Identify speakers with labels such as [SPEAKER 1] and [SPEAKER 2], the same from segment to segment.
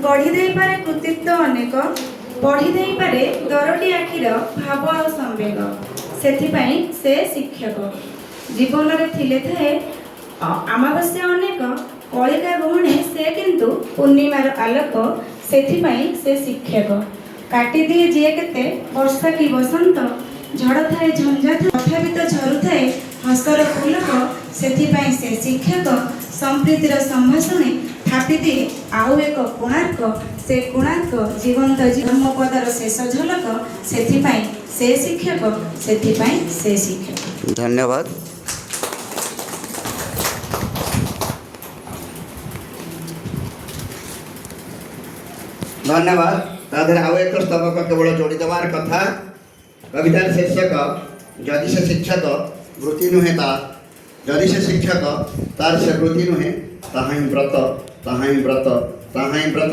[SPEAKER 1] गढ़ी दे पारे कृतित्व अनेक पढ़ी दे पारे दरटी आखिर भाव आ संवेग सेथिपाई से शिक्षक जीवन रे थिले थाए अमावस्या अनेक कलिका गहणे से किंतु पूर्णिमार आलोक सेथिपाई से शिक्षक काटी दिए जी केते वर्षा की बसंत झड़ थाए झंझा तथापि तो झरु थाए हसर फुलक सेथिपाई से शिक्षक संप्रीतिर संभाषणे थापी दिए आउ एक कोणार्क से कोणार्क जीवंत धर्मपदर शेष झलक सेथिपाई से शिक्षक सेथिपाई से शिक्षक।
[SPEAKER 2] धन्यवाद। धन्यवाद। ताधर आउ एक स्तबक केवल जोड़ी देवार कथा कवितार शीर्षक जदि से शिक्षक वृत्ति नुहे तार जदि से शिक्षक तार से वृत्ति नुहे ताहाई व्रत ताहाई व्रत ताहाई व्रत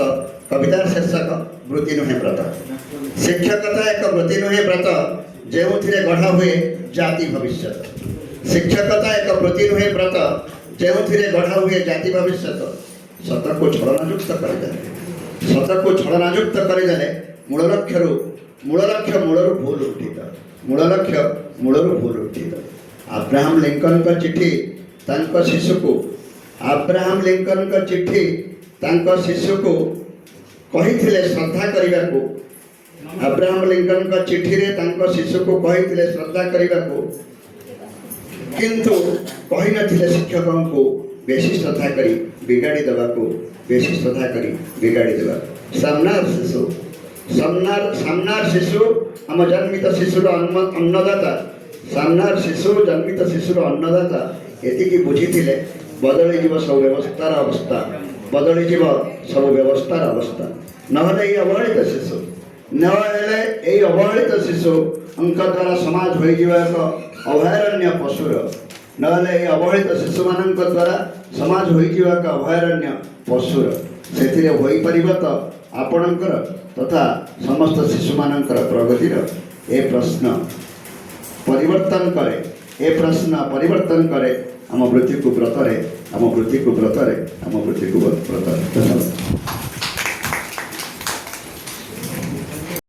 [SPEAKER 2] कवितार शीर्षक वृत्ति नुहे व्रत। शिक्षकता एक वृत्ति नुहे व्रत जो गढ़ा हुए जाति भविष्य। शिक्षकता एक वृत्ति नुहे व्रत जो गढ़ा हुए जाति भविष्य। सत को छलनायुक्त करदे सत को छलनायुक्त करदे मूल लक्ष्य मूलर भूल उठित मूल लक्ष्य मूलर भूल उठित। अब्राहम लिंकन का चिट्ठी तांको शिशु को अब्राहम लिंकन का चिट्ठी तांको शिशु को कहिथिले श्रद्धा करिबा को अब्राहम लिंकन का चिट्ठी रे तांको शिशु को कहिथिले श्रद्धा करिबा को किंतु कहि नथिले शिक्षकों को बेसी श्रद्धा करी बिगाड़ी देबा को बेसी श्रद्धा करी बिगाड़ी देबा। सामनार शिशु आम जन्मित शिशुर अन्नदाता सामनार शिशु जन्मित शिशुर अन्नदाता एतिकी बुझीथिले बदली जीव सब व्यवस्थार अवस्था बदली जीव सब व्यवस्थार अवस्था नहले ये अवहेलित शिशु नहले ये अवहेलित शिशु अंक द्वारा समाज हो एक अभयारण्य पशुर नहले ये अवहेलित शिशु मान द्वारा समाज हो एक अभयारण्य पशुर से हो तो आपणकर तथा समस्त शिशु मानकर प्रगतिर ए प्रश्न परिवर्तन करे ए प्रश्न परिवर्तन करे आम वृत्ति को व्रतरे आम वृत्ति को व्रतरे आम वृत्ति को व्रतरे।